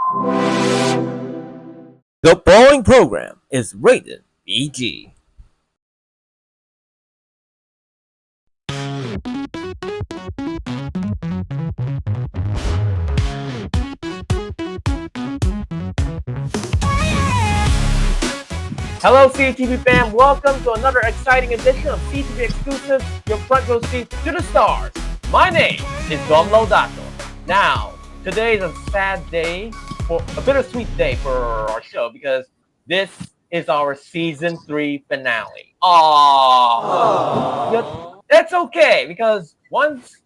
The following program is rated PG. Hello, CTV fam. Welcome to another exciting edition of CTV Exclusive, your front row seat to the stars. My name is Dom Laudato. Now, today is a sad day, for a bittersweet day for our show because this is our season 3 finale. Aww. That's okay because once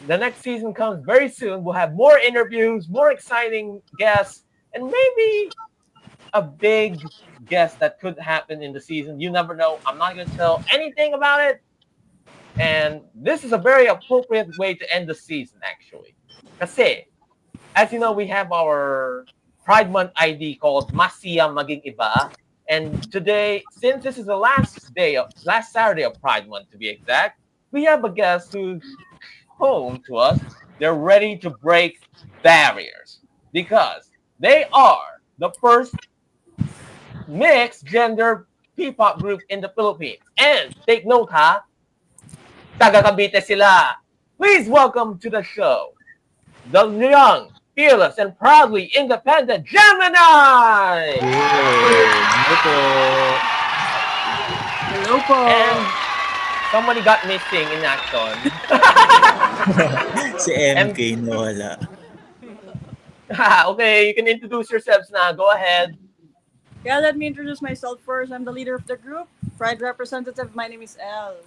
the next season comes very soon, we'll have more interviews, more exciting guests, and maybe a big guest that could happen in the season. You never know. I'm not going to tell anything about it. And this is a very appropriate way to end the season, actually. Kasi, as you know, we have our Pride Month ID called Masiyang Maging Iba. And today, since this is the last Saturday of Pride Month to be exact, we have a guest who's home to us. They're ready to break barriers because they are the first mixed gender P-pop group in the Philippines. And take note ha, taga Cavite sila. Please welcome to the show, the young, fearless, and proudly independent Gemini! Hello po. Hello po. And somebody got missing in action. Si MK nawala. Okay, you can introduce yourselves now. Go ahead. Yeah, let me introduce myself first. I'm the leader of the group, Pride representative. My name is Elle.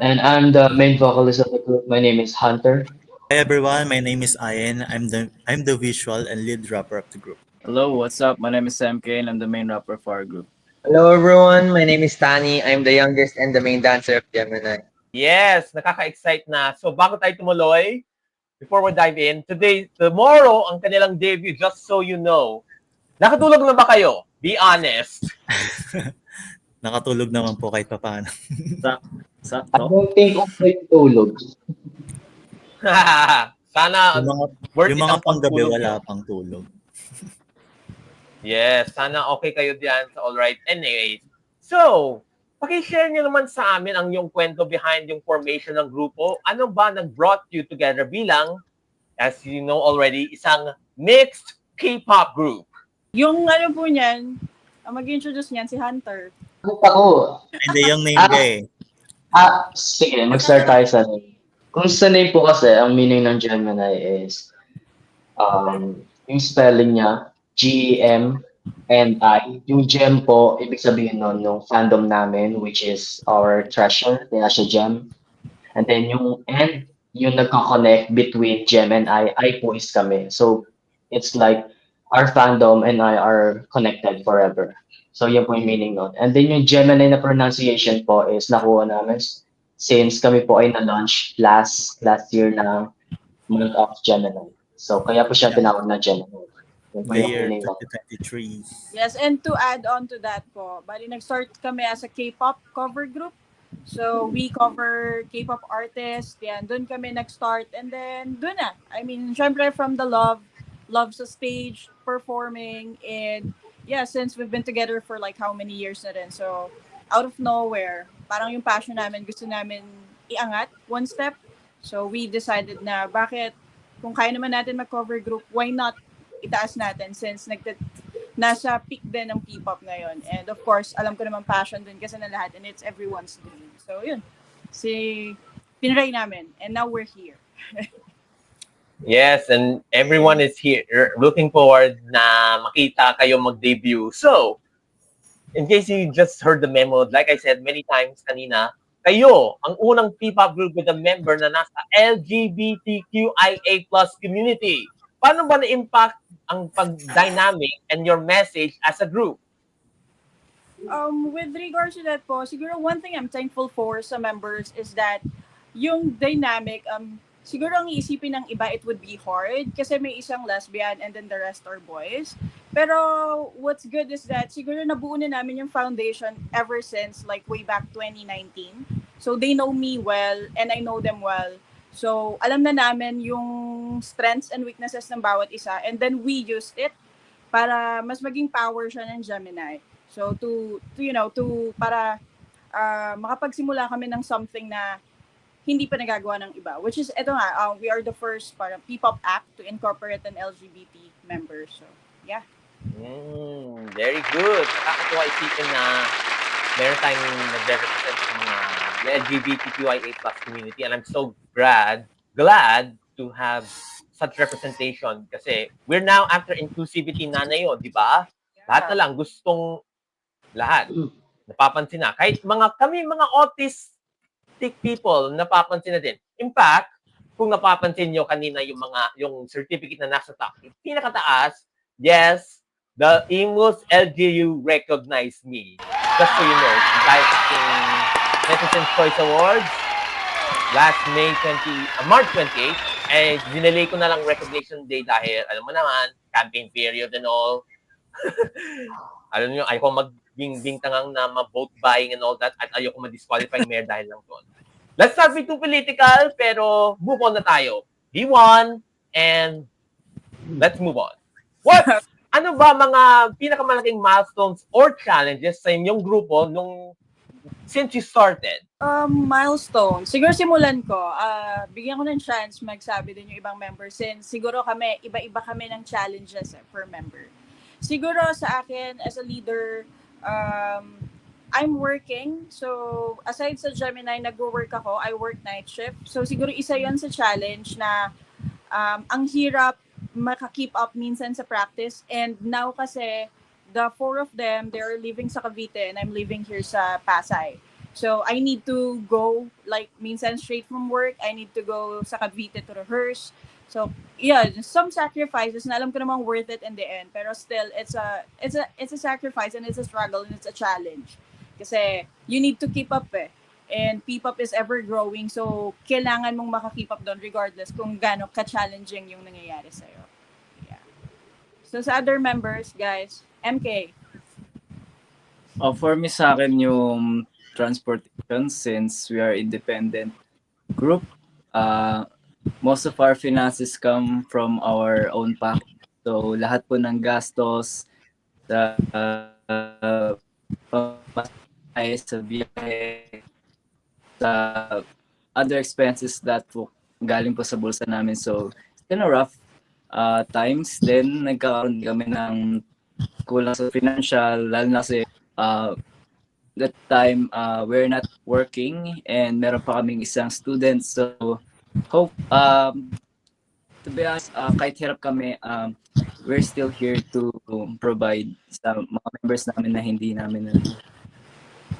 And I'm the main vocalist of the group. My name is Hunter. Hi everyone, my name is Ian. I'm the visual and lead rapper of the group. Hello, what's up? My name is Sam K and I'm the main rapper for our group. Hello everyone, my name is Tani. I'm the youngest and the main dancer of Gemini. Yes, nakaka-excite na. So bago tayo tumuloy, before we dive in, tomorrow, ang kanilang debut, just so you know. Nakatulog na ba kayo? Be honest. Nakatulog naman po kahit papaano. I Sakto. don't think of my tulog. Sana Yung mga panggabi wala pang tulog. Yes, sana okay kayo diyan. So, all right. Anyway, so, paki-share niyo naman sa amin ang yung kwento behind yung formation ng grupo. Ano ba nag-brought you together bilang, as you know already, isang mixed K-pop group? Yung ano po niyan, ang mag-introduce niyan si Hunter. Ako. Hindi yung name ka eh. Sige, mag-start tayo sa name. Kung sa name po kasi, ang meaning ng Gemini is, yung spelling niya, G-E-M-N-I. Yung gem po, ibig sabihin nun, yung fandom namin, which is our treasure, kaya siya gem. And then yung N, yung nagko-connect between gem and I po is kami. So, it's like, our fandom and I are connected forever. So, yun po yung meaning nun. And then yung Gemini na pronunciation po is nakuha namin since kami po ay na-launch last year na month of Gemini. So, kaya po siya tinawag na Gemini. Yun po The yung year meaning nun. 2023. Yes, and to add on to that po, bali nag-start kami as a K-pop cover group. So, we cover K-pop artists. Yan, dun kami nag-start. And then, dun na. I mean, syempre from the love sa stage, performing, and yeah, since we've been together for like how many years na rin. So, out of nowhere, parang yung passion namin, gusto namin iangat one step. So, we decided na bakit, kung kaya naman natin mag-cover group, why not itaas natin since nasa peak din ng P-pop ngayon. And of course, alam ko naman passion din kasi na lahat and it's everyone's dream. So, yun. Pinray namin. And now we're here. Yes, and everyone is here looking forward na makita kayo mag-debut. So, in case you just heard the memo, like I said many times kanina, kayo ang unang P-pop group with a member na nasa LGBTQIA+ community. Paano ba na-impact ang pag-dynamic and your message as a group? With regards to that po, siguro one thing I'm thankful for sa members is that yung dynamic, siguro ang iisipin ng iba, it would be hard kasi may isang lesbian and then the rest are boys. Pero what's good is that siguro nabuo na namin yung foundation ever since like way back 2019. So they know me well and I know them well. So, alam na namin yung strengths and weaknesses ng bawat isa, and then we used it para mas maging power siya ng Gemini. So, para makapagsimula kami ng something na hindi pa nagagawa ng iba. Which is, eto nga, we are the first parang P-pop act to incorporate an LGBT member. So, yeah. Very good. Nakakatuwa isipin na meron tayong nagre-represent sa mga LGBTQIA+ community, and I'm so glad to have such representation kasi we're now after inclusivity na yun, di ba? Lahat na lang gustong lahat. Napapansin na. Kahit mga autistic people, napapansin na din. In fact, kung napapansin nyo kanina yung certificate na nasa top, pinakataas, yes, the Imus LGU recognized me. Just so you know, guys, in Netizens Choice Awards, last March 28, eh, dinelay ko na lang recognition day dahil, alam mo naman, campaign period and all. Alam nyo, ayoko magbintangang na ma-vote buying and all that at ayoko ma-disqualify mayor dahil lang doon. Let's not be too political, pero move on na tayo. He won, and let's move on. Ano ba mga pinakamalaking milestones or challenges sa inyong grupo since you started? Milestone. Siguro simulan ko. Bigyan ko ng chance magsabi din yung ibang members since siguro kami, iba-iba kami ng challenges per member. Siguro sa akin, as a leader, I'm working. So, aside sa Gemini, nag-work ako. I work night shift. So, siguro isa yon sa challenge na ang hirap maka-keep up minsan sa practice. And now kasi, the four of them, they're living sa Cavite and I'm living here sa Pasay. So, I need to go, like, minsan straight from work. I need to go sa Cavite to rehearse. So, yeah, some sacrifices na alam ko namang worth it in the end. Pero still, it's a sacrifice and it's a struggle and it's a challenge. Kasi you need to keep up eh. And P-pop is ever growing. So, kailangan mong maka-keep up doon regardless kung gaano ka-challenging yung nangyayari sa'yo. Yeah. So, sa other members, guys, MK. For me sa akin yung transportation since we are independent group. Most of our finances come from our own pocket. So, lahat po ng gastos sa sa biyahe, sa other expenses that po galing po sa bulsa namin. So, it's been a rough times. Then, nagkaroon kami ng kulang sa financial, lalo na kasi that time we're not working and meron pa kaming isang student. So, hope, to be honest, kahit hirap kami, we're still here to provide sa mga members namin na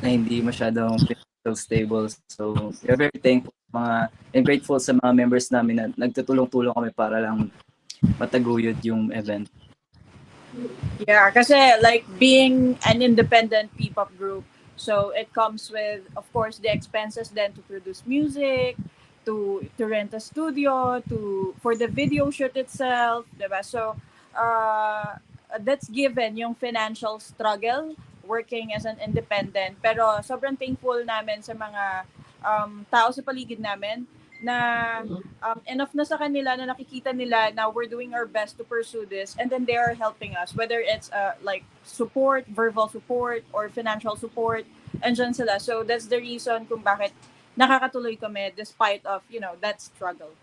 hindi masyadong financial stable. So, we're very thankful and grateful sa mga members namin na nagtutulong-tulong kami para lang mataguyod yung event. Yeah, kasi like being an independent P-pop group, so it comes with, of course, the expenses then to produce music, to rent a studio, for the video shoot itself, diba? So, that's given yung financial struggle working as an independent. Pero sobrang thankful namin sa mga tao sa paligid namin na enough na sa kanila na nakikita nila na we're doing our best to pursue this, and then they are helping us, whether it's like support, verbal support, or financial support, andyan sila. So that's the reason kung bakit nakakatuloy kami despite of, that struggle.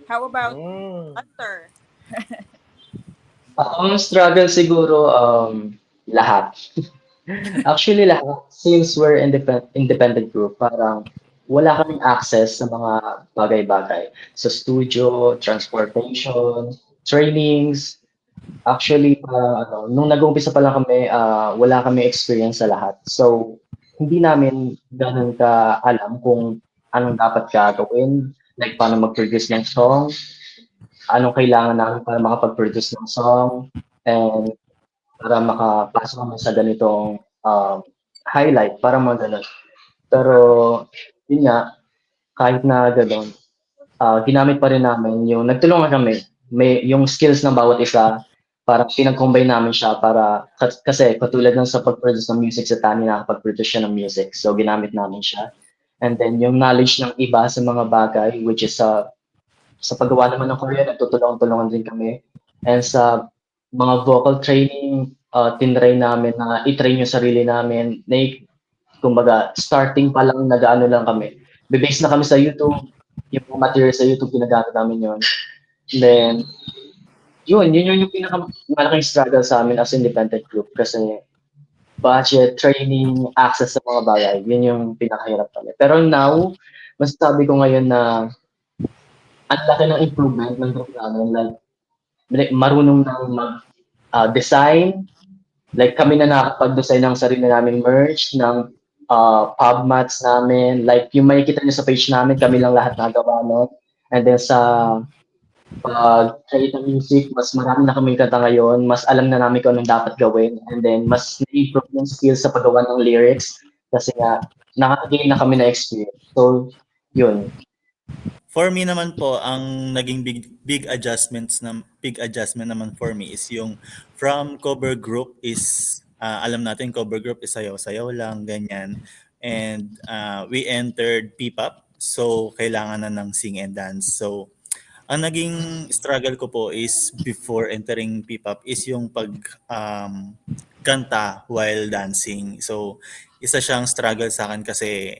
How about Hunter? Ang struggle siguro, lahat. Actually, lahat. Since we're independent group, parang wala kaming access sa mga bagay-bagay. Sa studio, transportation, trainings. Actually, nung nag-uumpisa pa lang kami, wala kami experience sa lahat. So, hindi namin ganun ka alam kung anong dapat gagawin, like paano mag-produce ng song, anong kailangan namin para makapag-produce ng song, and para makapasok kami sa ganitong highlight, para mga ganun. Pero, yun nga, kahit na gano'n, ginamit pa rin namin nagtulungan kami, yung skills ng bawat isa, para pinag-combine namin siya kasi katulad ng sa pag-produce ng music sa Tani, nakapag-produce siya ng music. So, ginamit namin siya. And then yung knowledge ng iba sa mga bagay, which is sa paggawa naman ng choreo, nagtutulungan-tulungan din kami. And sa mga vocal training, tinry namin na i-train yung sarili namin. Kumbaga, starting pa lang, nag-ano lang kami. Bibase na kami sa YouTube, yung mga material sa YouTube, ginagamit namin yun. Then, yun yung pinakamalaking struggle sa amin as independent group kasi budget, training, access sa mga bagay, yun yung pinakahirap kami. Pero now, masasabi ko ngayon na ang laki ng improvement ng group namin. Like, marunong nang mag-design. Like, kami na nakakapag-design ng sarili naming merch, ng pub mats namin. Like, yung makikita nyo sa page namin, kami lang lahat nagawa nun. And then sa pag-create ng music, mas marami na kaming kanta ngayon, mas alam na namin kung anong dapat gawin, and then mas na-improve yung skills sa paggawa ng lyrics kasi nga nakakagain na kami na experience. So, yun. For me naman po, ang naging big adjustment naman for me is yung from cover group is alam natin cover group is sayaw-sayaw lang ganyan, and we entered P-pop, so kailangan na ng sing and dance. So ang naging struggle ko po is before entering P-pop is yung kanta while dancing. So isa siyang struggle sa akin kasi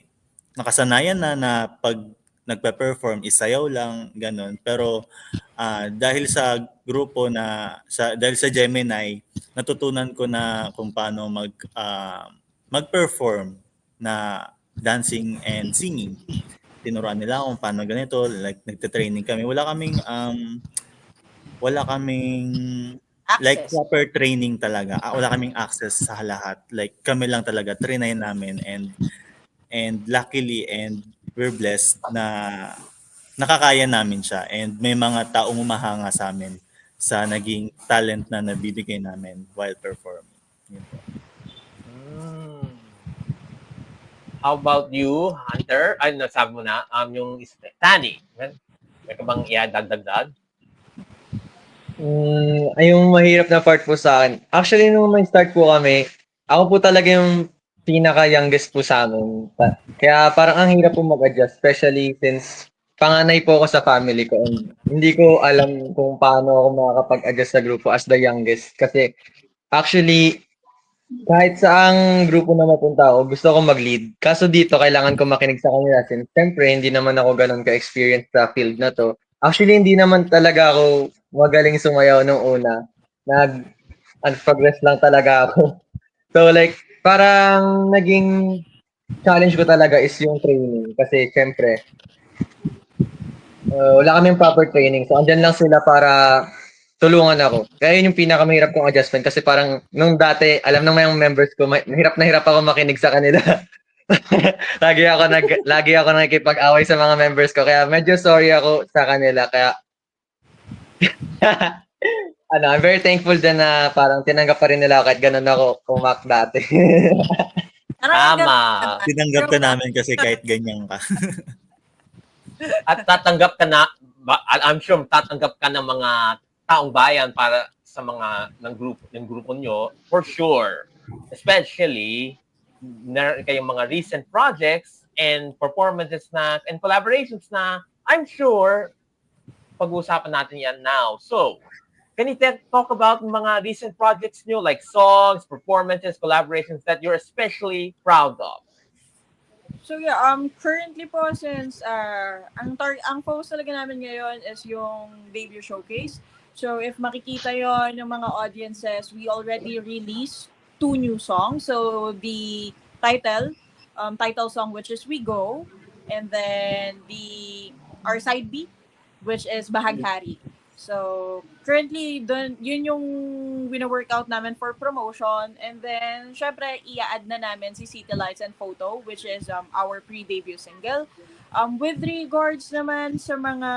nakasanayan na pag nagpe-perform is sayaw lang ganun. Pero dahil sa grupo dahil sa Gemini, natutunan ko na kung paano mag-perform na dancing and singing. Tinuruan nila ako kung paano ganito, like nagte-training kami. Wala kaming like Access. proper training talaga. Wala kaming access sa lahat. Like kami lang talaga trinay namin, and luckily and we're blessed na nakakaya namin siya, and may mga taong umahanga sa amin sa naging talent na nabibigay namin while performing. Yun po. How about you, Hunter? Ay, nasabi mo na, yung Tani. May ka bang iadagdag? Yung mahirap na part po sa akin. Actually, nung may start po kami, ako po talaga yung pinaka-youngest po sa amin. Kaya parang ang hirap po mag-adjust, especially since panganay po ako sa family ko. And hindi ko alam kung paano ako makakapag-adjust sa grupo as the youngest. Kasi actually, kahit saang grupo na mapunta ako, gusto ko mag-lead. Kaso dito, kailangan ko makinig sa kanila. Since siyempre, hindi naman ako ganun ka-experience sa field na to. Actually, hindi naman talaga ako magaling sumayaw nung una. Nag-progress lang talaga ako. So like, parang naging challenge ko talaga is yung training. Kasi siyempre, wala kaming proper training. So, andyan lang sila para tulungan ako. Kaya yun yung pinakamahirap kong adjustment kasi parang nung dati, alam ng mga members ko, mahirap na hirap ako makinig sa kanila. lagi ako nakikipag-away sa mga members ko. Kaya medyo sorry ako sa kanila. Kaya I'm very thankful din na parang tinanggap pa rin nila kahit ganun ako umak dati. Tama. Tinanggap ka namin kasi kahit ganyan ka. At tatanggap ka na, I'm sure tatanggap ka ng mga taong bayan para sa mga ng grupo nyo, for sure. Especially, meron kayong mga recent projects and performances na, and collaborations na, I'm sure, pag-uusapan natin yan now. So, can you talk about mga recent projects nyo, like songs, performances, collaborations that you're especially proud of? So yeah, currently po since ang focus talaga namin ngayon is yung debut showcase. So if makikita yon ng mga audiences, we already released 2 new songs. So the title song, which is We Go, and then our side B, which is Bahaghari. So currently yun yung wina-workout namin for promotion, and then syempre i-add na namin si City Lights and Photo, which is our pre-debut single. With regards naman sa mga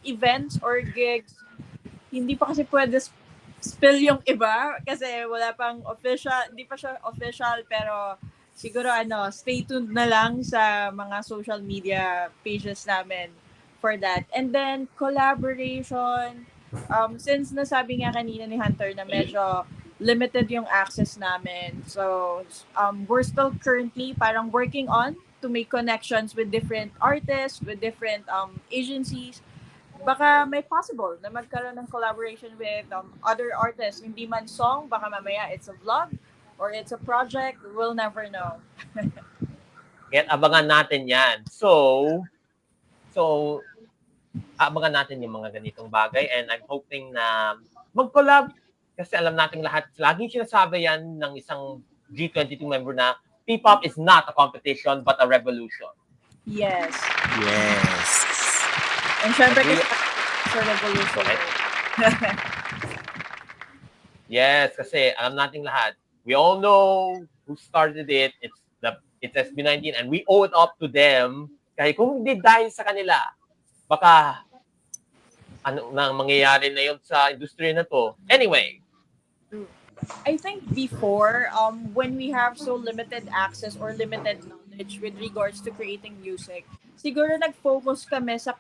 events or gigs, hindi pa kasi pwede spill yung iba kasi wala pang official, hindi pa siya official, pero siguro stay tuned na lang sa mga social media pages namin for that. And then collaboration, since nasabi nga kanina ni Hunter na medyo limited yung access namin, so we're still currently parang working on to make connections with different artists, with different agencies. Baka may possible na magkaroon ng collaboration with other artists. Hindi man song, baka mamaya it's a vlog or it's a project. We'll never know. Kaya abangan natin yan. So, abangan natin yung mga ganitong bagay and I'm hoping na mag-collab kasi alam nating lahat, laging sinasabi yan ng isang G22 member na P-pop is not a competition but a revolution. Yes. Yes. And syempre, Agree. kasi sa revolution. Okay. Yes, kasi alam nating lahat. We all know who started it. It's SB19 and we owe it up to them. Kahit kung hindi dahil sa kanila, baka ano nang mangyayari na yun sa industriya na to. Anyway, I think before, when we have so limited access or limited knowledge with regards to creating music, siguro nag-focus kami sa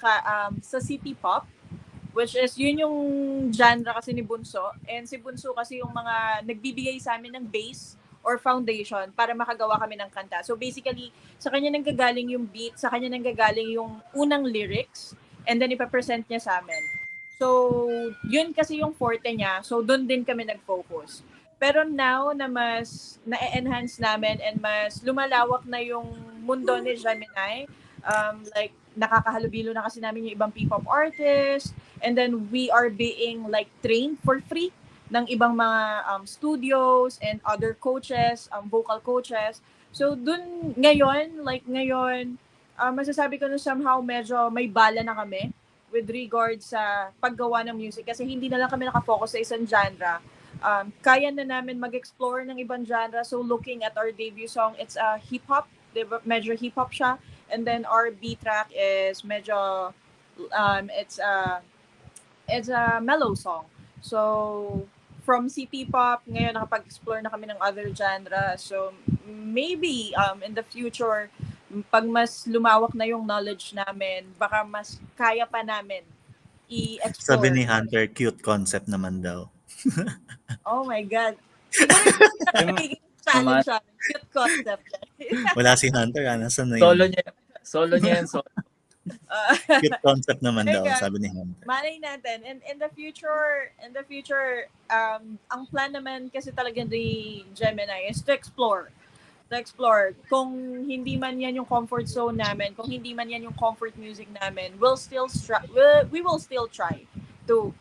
city pop, which is yun yung genre kasi ni Bunso. And si Bunso kasi yung mga nagbibigay sa amin ng base or foundation para makagawa kami ng kanta. So basically, sa kanya nanggagaling yung beat, sa kanya nanggagaling yung unang lyrics, and then ipapresent niya sa amin. So, yun kasi yung forte niya. So, doon din kami nag-focus. Pero now na mas na-enhance namin and mas lumalawak na yung mundo ni Gemini, like nakakahalubilo na kasi namin yung ibang P-pop artists, and then we are being like trained for free ng ibang mga studios and other coaches, vocal coaches. So, dun ngayon, masasabi ko na somehow medyo may bala na kami with regards sa paggawa ng music kasi hindi na lang kami nakafocus sa isang genre. Kaya na namin mag-explore ng ibang genre. So looking at our debut song, it's a hip-hop, medyo hip-hop siya. And then our B track is medyo, it's a mellow song. So from city pop, ngayon nakapag-explore na kami ng other genre. So maybe in the future, pag mas lumawak na yung knowledge namin, baka mas kaya pa namin i-explore. Sabi ni Hunter, cute concept naman daw. Oh my God. Siguro nagiging challenge siya. Cute concept. Wala si Hunter, nasan na yun? Solo niya yan. So, Cute concept naman daw, Okay. sabi ni Hunter. Malay natin. And in the future, ang plan naman kasi talaga ni Gemini is to explore. Kung hindi man yan yung comfort zone namin, kung hindi man yan yung comfort music namin, we will still try to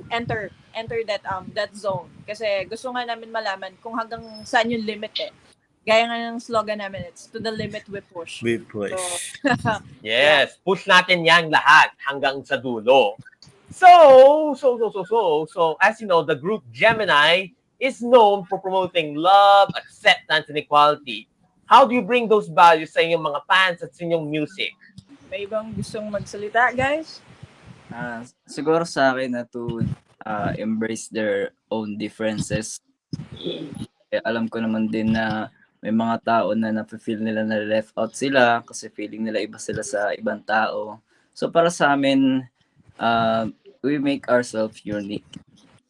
enter that zone. Kasi gusto nga namin malaman kung hanggang saan yung limit eh. Gaya nga ng slogan namin, it's to the limit we push. We push. So, yes, push natin yan lahat hanggang sa dulo. So, as you know, the group Gemini is known for promoting love, acceptance, and equality. How do you bring those values sa inyong mga fans at sa inyong music? may ibang gustong magsalita, guys? siguro sa akin na to embrace their own differences. Alam ko naman din na may mga tao na nafe-feel nila na left out sila kasi feeling nila iba sila sa ibang tao. So para sa amin, we make ourselves unique.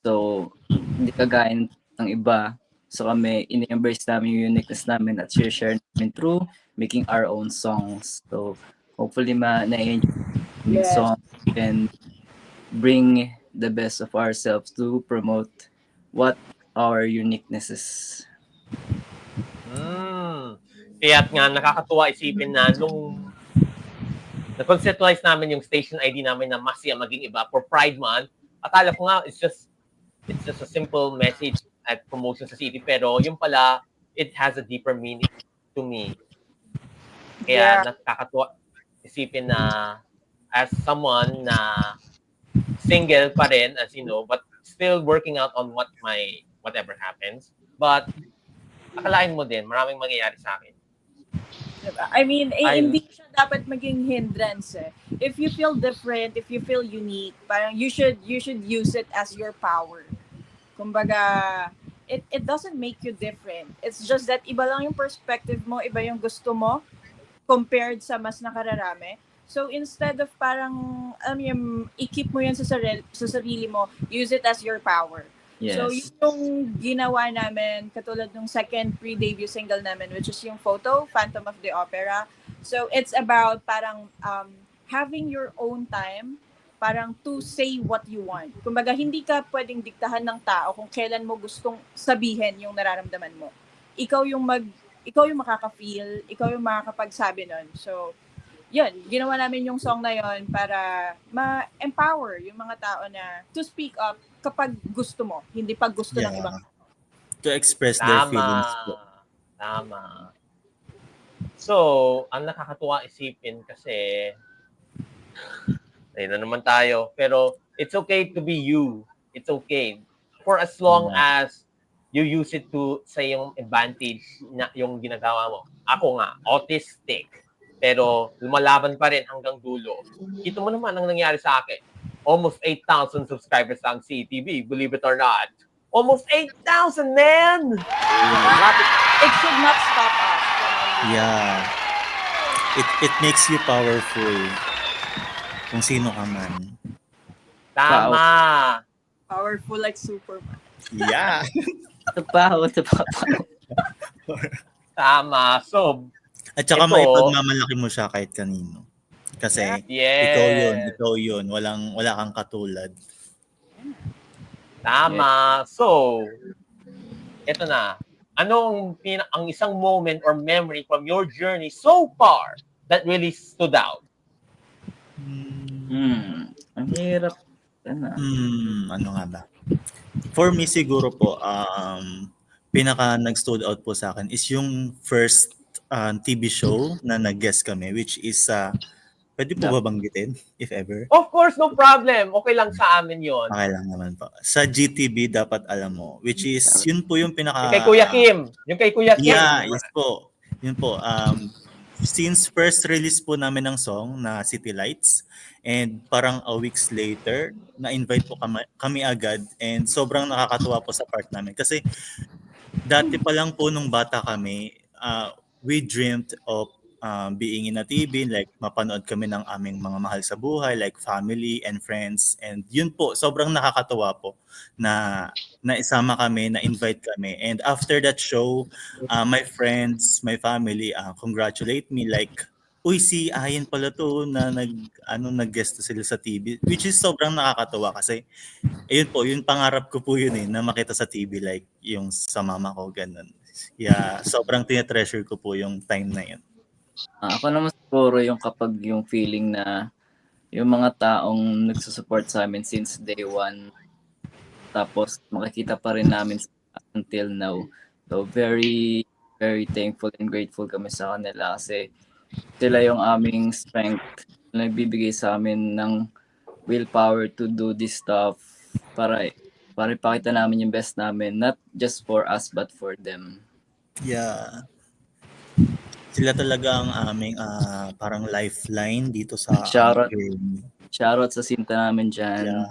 So hindi kagaya ng iba. So kami, in-embrace namin yung uniqueness namin at share namin through making our own songs. So hopefully na-enjoy yung Yes. song and bring the best of ourselves to promote what our uniqueness is. Kaya't nga nakakatuwa isipin na nung na-conceptualize namin yung station ID namin na Masya Maging Iba for Pride Month, akala ko nga it's just a simple message at promotion sa city, pero yung pala, it has a deeper meaning to me. Kaya nakakatuwa isipin na as someone na single pa rin, as you know, but still working out on whatever happens. But akalain mo din, maraming mangyayari sa akin. I mean, hindi siya dapat maging hindrance eh. If you feel different, if you feel unique, parang you should use it as your power. Kumbaga, it doesn't make you different. It's just that iba lang yung perspective mo, iba yung gusto mo compared sa mas nakararami. So instead of parang i-keep mo yan sa sarili mo, use it as your power. Yes. So yung ginawa namin, katulad ng second pre-debut single namin, which is yung Photo, Phantom of the Opera, So it's about parang having your own time, parang to say what you want. Kumbaga, hindi ka pwedeng diktahan ng tao kung kailan mo gustong sabihin yung nararamdaman mo. Ikaw yung makaka-feel, ikaw yung makakapagsabi nun. So, yun, ginawa namin yung song na yun para ma-empower yung mga tao na to speak up kapag gusto mo, hindi pag gusto ng ibang. To express their feelings po. Tama. So, ang nakakatuwa isipin kasi ayun na naman tayo. Pero it's okay to be you. It's okay. For as long as you use it to sa yung advantage na yung ginagawa mo. Ako nga, autistic. Pero lumalaban pa rin hanggang dulo. Kita mo naman ang nangyari sa akin. Almost 8,000 subscribers ang CTV, believe it or not. Almost 8,000, man! It should not stop us. Yeah. It makes you powerful. Kung sino ka man. Tama. Powerful like Superman. Yeah. Ito pa. Tama. So, At saka ito, may pagmamalaki mo siya kahit kanino. Kasi yes. ikaw yun. Wala kang katulad. Tama. So, ito na. Anong ang isang moment or memory from your journey so far that really stood out? Ang hirap. Ano nga ba? For me siguro po, pinaka nag-stood out po sa akin is yung first TV show na nag-guest kami, which is pwede po ba banggitin if ever? Of course, no problem. Okay lang sa amin yon. Okay lang naman po. Sa GTV Dapat Alam Mo, which is yun po yung pinaka Yung kay Kuya Kim. Yung kay Kuya Kim. Yeah, yes po. Yun po. Since first release po namin ng song na City Lights, and parang a weeks later, na-invite po kami agad, and sobrang nakakatuwa po sa part namin. Kasi dati pa lang po nung bata kami, we dreamt of being in a TV, like mapanood kami ng aming mga mahal sa buhay, like family and friends. And yun po, sobrang nakakatuwa po na naisama kami, na-invite kami. And after that show, my friends, my family congratulate me like, uy, si Ayan pala to na nag-guest na sila sa TV, which is sobrang nakakatuwa kasi ayun po, yung pangarap ko po yun na makita sa TV like yung sa mama ko, ganun. Yeah, sobrang tinetreasure ko po yung time na yun. Ako naman siguro yung kapag yung feeling na yung mga taong nagsusupport sa amin since day one, tapos makikita pa rin namin until now. So very, very thankful and grateful kami sa kanila kasi sila yung aming strength na nagbibigay sa amin ng willpower to do this stuff para ipakita namin yung best namin, not just for us but for them. Yeah. Sila talaga ang aming parang lifeline dito sa Shoutout sa Sinta namin dyan. Yeah.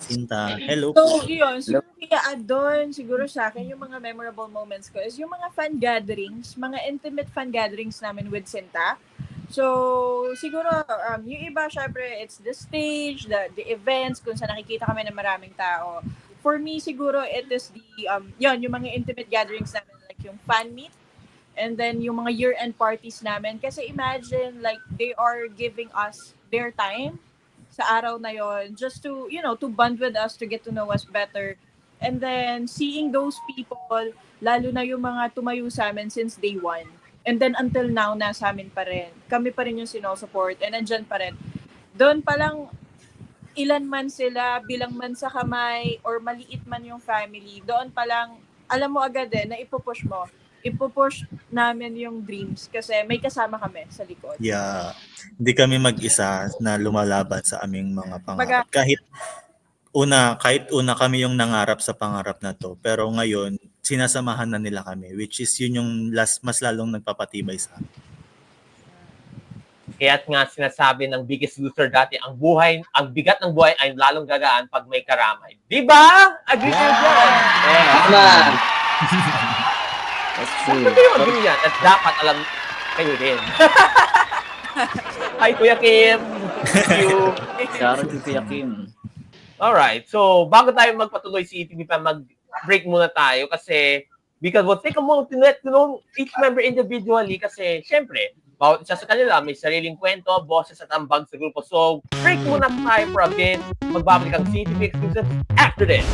Sinta, hello. So, yun. Siguro i-add doon, siguro sa akin, yung mga memorable moments ko is yung mga fan gatherings, mga intimate fan gatherings namin with Sinta. So, siguro, yung iba, syempre, it's the stage, the events, kung saan nakikita kami ng maraming tao. For me, siguro, it is yung mga intimate gatherings namin, like yung fan meet, and then yung mga year-end parties namin. Kasi imagine, like, they are giving us their time sa araw na yon just to, to bond with us, to get to know us better. And then, seeing those people, lalo na yung mga tumayo sa amin since day one. And then, until now, nasa amin pa rin. Kami pa rin yung sinusupport, and nandyan pa rin. Doon pa lang, ilan man sila, bilang man sa kamay, or maliit man yung family, doon pa lang, alam mo agad na ipupush mo. Ipupush namin yung dreams kasi may kasama kami sa likod. Yeah. Hindi kami mag-isa na lumalaban sa aming mga pangarap. Kahit una kami yung nangarap sa pangarap na to, pero ngayon sinasamahan na nila kami, which is yun yung mas lalong nagpapatibay sa amin. Kaya't nga sinasabi ng Biggest Loser dati, ang bigat ng buhay ay lalong gagaan pag may karamay. Di ba? Agree kayo dyan? Tama. That's true. Ba't kayo agree yan? At dapat alam kayo din. Hi, Kuya Kim. Thank you. Shoutout to Kuya Kim. Alright, so bago tayo magpatuloy si ETV pa, mag-break muna tayo kasi because we'll take a moment to let to know each member individually kasi syempre, bawat isa sa kanila may sariling kwento, boses at ambag sa grupo. So, break muna tayo for a bit. Magbabalik ang CTV Exclusives after this.